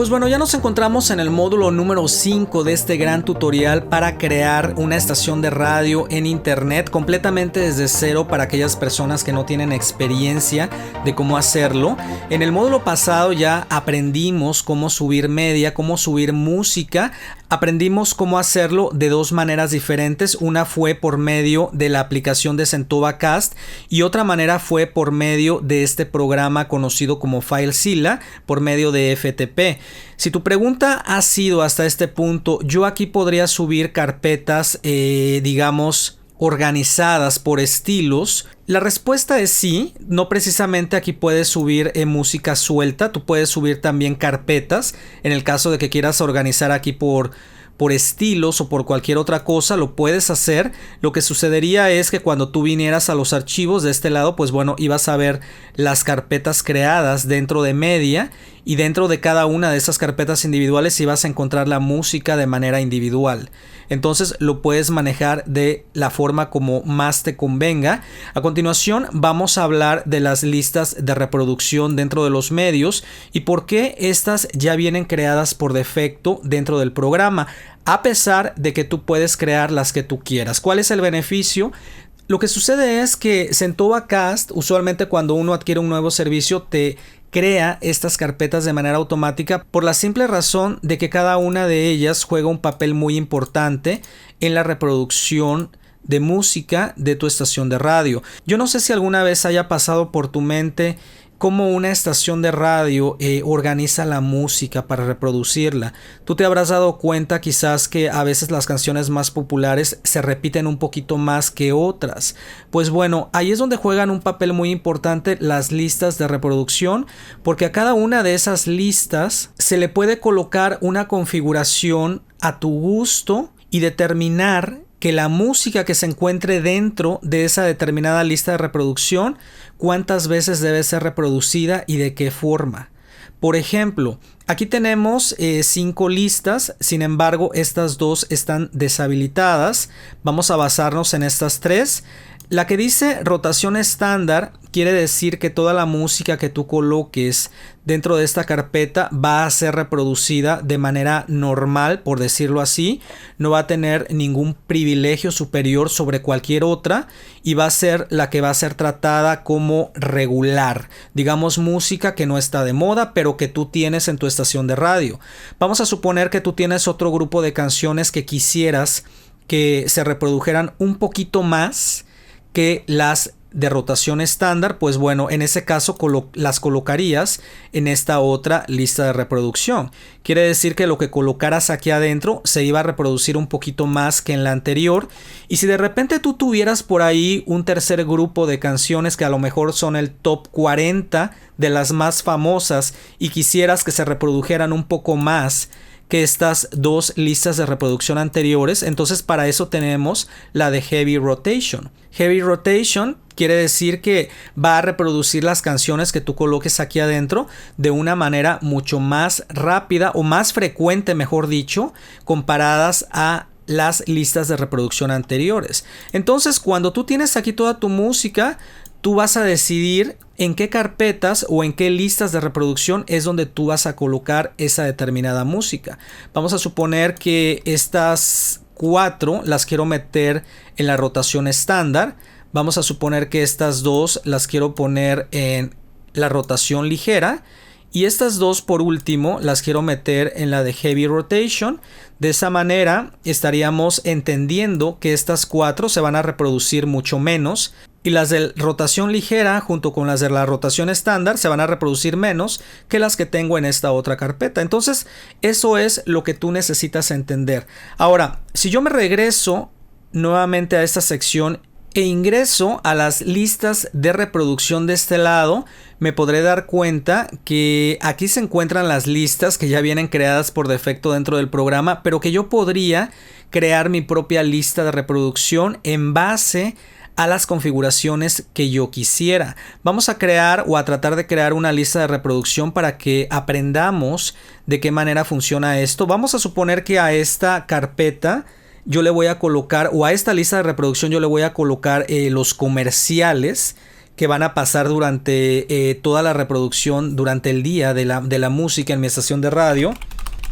pues bueno, ya nos encontramos en el módulo número 5 de este gran tutorial para crear una estación de radio en internet completamente desde cero para aquellas personas que no tienen experiencia de cómo hacerlo. En el módulo pasado ya aprendimos cómo subir media, cómo subir música. Aprendimos cómo hacerlo de dos maneras diferentes. Una fue por medio de la aplicación de Centovacast y otra manera fue por medio de este programa conocido como FileZilla por medio de FTP. Si tu pregunta ha sido hasta este punto, yo aquí podría subir carpetas, digamos, organizadas por estilos. La respuesta es sí. No precisamente aquí puedes subir música suelta, tú puedes subir también carpetas en el caso de que quieras organizar aquí por estilos o por cualquier otra cosa, lo puedes hacer. Lo que sucedería es que cuando tú vinieras a los archivos de este lado, pues bueno, ibas a ver las carpetas creadas dentro de media y dentro de cada una de esas carpetas individuales ibas a encontrar la música de manera individual. Entonces lo puedes manejar de la forma como más te convenga. A continuación vamos a hablar de las listas de reproducción dentro de los medios y por qué estas ya vienen creadas por defecto dentro del programa, a pesar de que tú puedes crear las que tú quieras. ¿Cuál es el beneficio? Lo que sucede es que Centovacast, usualmente cuando uno adquiere un nuevo servicio, te crea estas carpetas de manera automática por la simple razón de que cada una de ellas juega un papel muy importante en la reproducción de música de tu estación de radio. Yo no sé si alguna vez haya pasado por tu mente cómo una estación de radio organiza la música para reproducirla. Tú te habrás dado cuenta quizás que a veces las canciones más populares se repiten un poquito más que otras. Pues bueno, ahí es donde juegan un papel muy importante las listas de reproducción, porque a cada una de esas listas se le puede colocar una configuración a tu gusto y determinar que la música que se encuentre dentro de esa determinada lista de reproducción, cuántas veces debe ser reproducida y de qué forma. Por ejemplo, aquí tenemos 5 listas, sin embargo estas 2 están deshabilitadas. Vamos a basarnos en estas 3. La que dice rotación estándar quiere decir que toda la música que tú coloques dentro de esta carpeta va a ser reproducida de manera normal, por decirlo así. No va a tener ningún privilegio superior sobre cualquier otra y va a ser la que va a ser tratada como regular. Digamos música que no está de moda, pero que tú tienes en tu estación de radio. Vamos a suponer que tú tienes otro grupo de canciones que quisieras que se reprodujeran un poquito más que las de rotación estándar. Pues bueno, en ese caso las colocarías en esta otra lista de reproducción. Quiere decir que lo que colocaras aquí adentro se iba a reproducir un poquito más que en la anterior. Y si de repente tú tuvieras por ahí un tercer grupo de canciones que a lo mejor son el top 40 de las más famosas y quisieras que se reprodujeran un poco más que estas 2 listas de reproducción anteriores, entonces para eso tenemos la de Heavy Rotation. Heavy Rotation quiere decir que va a reproducir las canciones que tú coloques aquí adentro de una manera mucho más rápida o más frecuente, mejor dicho, comparadas a las listas de reproducción anteriores. Entonces, cuando tú tienes aquí toda tu música, tú vas a decidir en qué carpetas o en qué listas de reproducción es donde tú vas a colocar esa determinada música. Vamos a suponer que estas 4 las quiero meter en la rotación estándar. Vamos a suponer que estas 2 las quiero poner en la rotación ligera. Y estas 2 por último las quiero meter en la de Heavy Rotation. De esa manera estaríamos entendiendo que estas 4 se van a reproducir mucho menos. Y las de rotación ligera junto con las de la rotación estándar se van a reproducir menos que las que tengo en esta otra carpeta. Entonces eso es lo que tú necesitas entender. Ahora, si yo me regreso nuevamente a esta sección e ingreso a las listas de reproducción de este lado, me podré dar cuenta que aquí se encuentran las listas que ya vienen creadas por defecto dentro del programa, pero que yo podría crear mi propia lista de reproducción en base a las configuraciones que yo quisiera. Vamos a crear o a tratar de crear una lista de reproducción para que aprendamos de qué manera funciona esto. Vamos a suponer que a esta carpeta yo le voy a colocar, o a esta lista de reproducción yo le voy a colocar los comerciales que van a pasar durante toda la reproducción, durante el día de la música en mi estación de radio.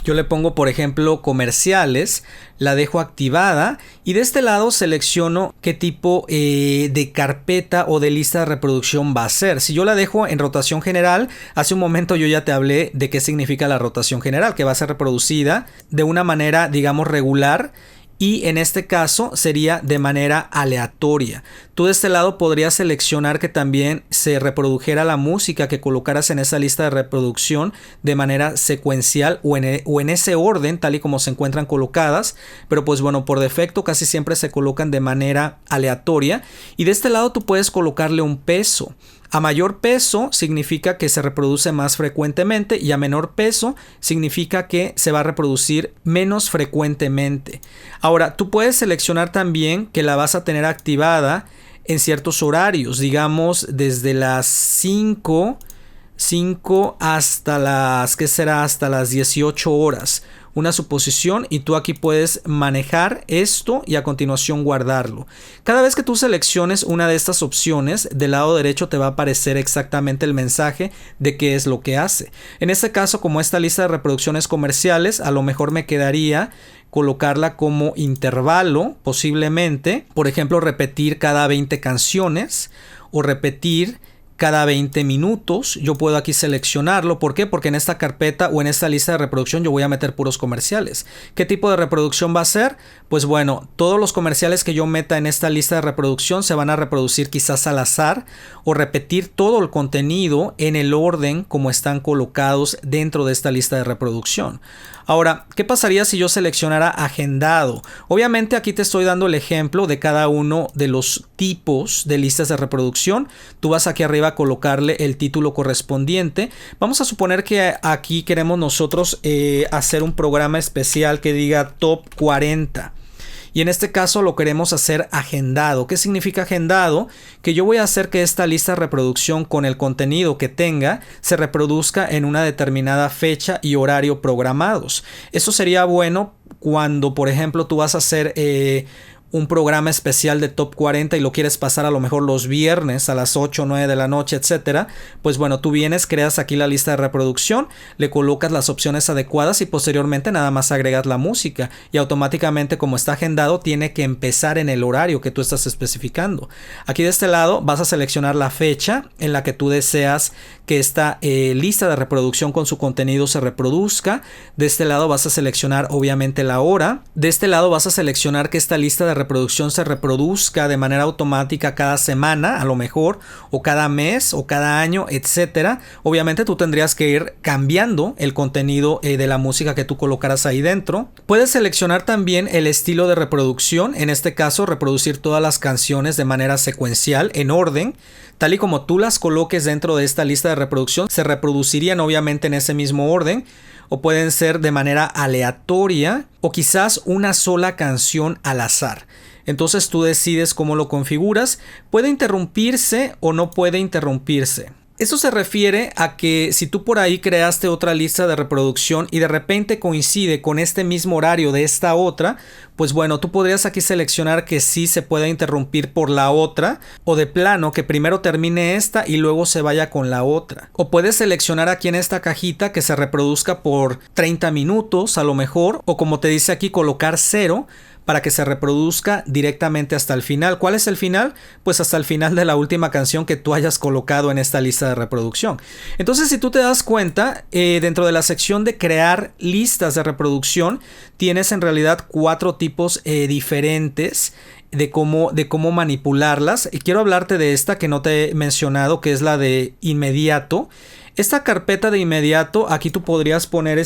Yo le pongo, por ejemplo, comerciales, la dejo activada y de este lado selecciono qué tipo de carpeta o de lista de reproducción va a ser. Si yo la dejo en rotación general, hace un momento yo ya te hablé de qué significa la rotación general, que va a ser reproducida de una manera, digamos, regular. Y en este caso sería de manera aleatoria. Tú de este lado podrías seleccionar que también se reprodujera la música que colocaras en esa lista de reproducción de manera secuencial o en ese orden tal y como se encuentran colocadas. Pero pues bueno, por defecto casi siempre se colocan de manera aleatoria. Y de este lado tú puedes colocarle un peso. A mayor peso significa que se reproduce más frecuentemente y a menor peso significa que se va a reproducir menos frecuentemente. Ahora, tú puedes seleccionar también que la vas a tener activada en ciertos horarios, digamos desde las 5 hasta las, ¿qué será? Hasta las 18 horas. Una suposición y tú aquí puedes manejar esto y a continuación guardarlo. Cada vez que tú selecciones una de estas opciones, del lado derecho te va a aparecer exactamente el mensaje de qué es lo que hace. En este caso, como esta lista de reproducciones comerciales, a lo mejor me quedaría colocarla como intervalo, posiblemente, por ejemplo, repetir cada 20 canciones o repetir cada 20 minutos. Yo puedo aquí seleccionarlo. ¿Por qué? Porque en esta carpeta o en esta lista de reproducción yo voy a meter puros comerciales. ¿Qué tipo de reproducción va a ser? Pues bueno, todos los comerciales que yo meta en esta lista de reproducción se van a reproducir quizás al azar o repetir todo el contenido en el orden como están colocados dentro de esta lista de reproducción. Ahora, ¿qué pasaría si yo seleccionara agendado? Obviamente aquí te estoy dando el ejemplo de cada uno de los tipos de listas de reproducción. Tú vas aquí arriba a colocarle el título correspondiente. Vamos a suponer que aquí queremos nosotros hacer un programa especial que diga Top 40. Y en este caso lo queremos hacer agendado. ¿Qué significa agendado? Que yo voy a hacer que esta lista de reproducción con el contenido que tenga se reproduzca en una determinada fecha y horario programados. Eso sería bueno cuando, por ejemplo, tú vas a hacer un programa especial de Top 40 y lo quieres pasar a lo mejor los viernes a las 8 o 9 de la noche, etcétera. Pues bueno, tú vienes, creas aquí la lista de reproducción, le colocas las opciones adecuadas y posteriormente nada más agregas la música y automáticamente, como está agendado, tiene que empezar en el horario que tú estás especificando. Aquí de este lado vas a seleccionar la fecha en la que tú deseas que esta lista de reproducción con su contenido se reproduzca. De este lado vas a seleccionar obviamente la hora. De este lado vas a seleccionar que esta lista de reproducción se reproduzca de manera automática cada semana, a lo mejor, o cada mes, o cada año, etcétera. Obviamente tú tendrías que ir cambiando el contenido de la música que tú colocaras ahí dentro. Puedes seleccionar también el estilo de reproducción, en este caso reproducir todas las canciones de manera secuencial, en orden, tal y como tú las coloques dentro de esta lista de reproducción, se reproducirían obviamente en ese mismo orden. O pueden ser de manera aleatoria o quizás una sola canción al azar. Entonces tú decides cómo lo configuras. Puede interrumpirse o no puede interrumpirse. Eso se refiere a que si tú por ahí creaste otra lista de reproducción y de repente coincide con este mismo horario de esta otra, pues bueno, tú podrías aquí seleccionar que sí se pueda interrumpir por la otra o de plano que primero termine esta y luego se vaya con la otra. O puedes seleccionar aquí en esta cajita que se reproduzca por 30 minutos a lo mejor, o como te dice aquí, colocar 0 para que se reproduzca directamente hasta el final. ¿Cuál es el final? Pues hasta el final de la última canción que tú hayas colocado en esta lista de reproducción. Entonces, si tú te das cuenta, dentro de la sección de crear listas de reproducción, tienes en realidad 4 tipos diferentes de cómo manipularlas. Y quiero hablarte de esta que no te he mencionado, que es la de inmediato. Esta carpeta de inmediato, aquí tú podrías poner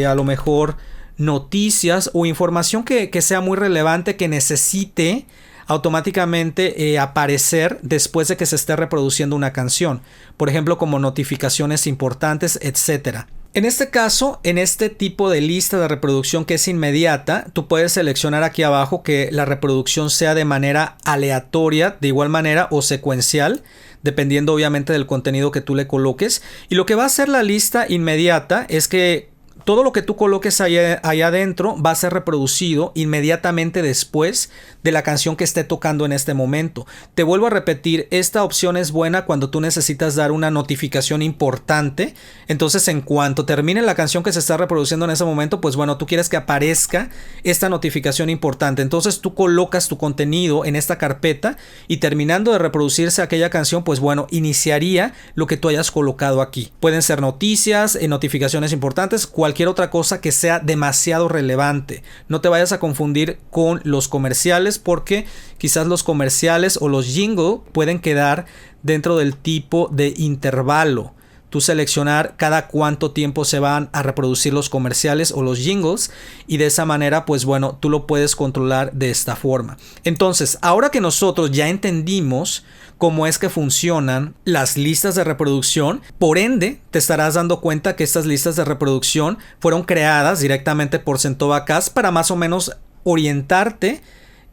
a lo mejor noticias o información que sea muy relevante, que necesite automáticamente aparecer después de que se esté reproduciendo una canción, por ejemplo como notificaciones importantes, etcétera. En este caso, en este tipo de lista de reproducción que es inmediata, tú puedes seleccionar aquí abajo que la reproducción sea de manera aleatoria, de igual manera, o secuencial, dependiendo obviamente del contenido que tú le coloques. Y lo que va a hacer la lista inmediata es que todo lo que tú coloques allá adentro va a ser reproducido inmediatamente después de la canción que esté tocando en este momento. Te vuelvo a repetir, esta opción es buena cuando tú necesitas dar una notificación importante. Entonces, en cuanto termine la canción que se está reproduciendo en ese momento, pues bueno, tú quieres que aparezca esta notificación importante. Entonces tú colocas tu contenido en esta carpeta y terminando de reproducirse aquella canción, pues bueno, iniciaría lo que tú hayas colocado aquí. Pueden ser noticias, notificaciones importantes, cualquier otra cosa que sea demasiado relevante. No te vayas a confundir con los comerciales, porque quizás los comerciales o los jingle pueden quedar dentro del tipo de intervalo. Tú seleccionar cada cuánto tiempo se van a reproducir los comerciales o los jingles, y de esa manera pues bueno, tú lo puedes controlar de esta forma. Entonces, ahora que nosotros ya entendimos cómo es que funcionan las listas de reproducción, por ende te estarás dando cuenta que estas listas de reproducción fueron creadas directamente por Centova.cast para más o menos orientarte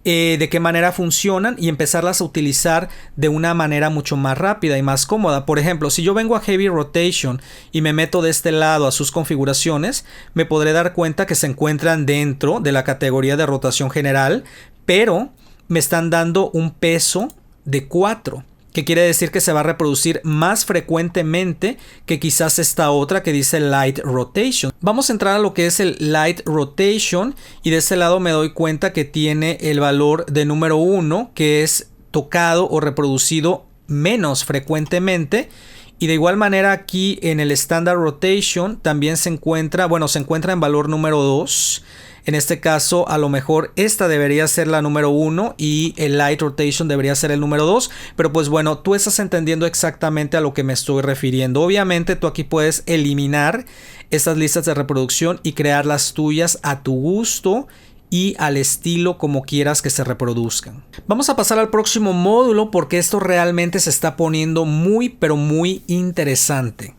de qué manera funcionan y empezarlas a utilizar de una manera mucho más rápida y más cómoda. Por ejemplo, si yo vengo a Heavy Rotation y me meto de este lado a sus configuraciones, me podré dar cuenta que se encuentran dentro de la categoría de rotación general, pero me están dando un peso de 4. Que quiere decir que se va a reproducir más frecuentemente que quizás esta otra que dice Light Rotation. Vamos a entrar a lo que es el Light Rotation y de este lado me doy cuenta que tiene el valor de número 1, que es tocado o reproducido menos frecuentemente. Y de igual manera aquí en el Standard Rotation también se encuentra en valor número 2. En este caso, a lo mejor esta debería ser la número 1 y el Light Rotation debería ser el número 2. Pero pues bueno, tú estás entendiendo exactamente a lo que me estoy refiriendo. Obviamente tú aquí puedes eliminar estas listas de reproducción y crear las tuyas a tu gusto y al estilo como quieras que se reproduzcan. Vamos a pasar al próximo módulo porque esto realmente se está poniendo muy pero muy interesante.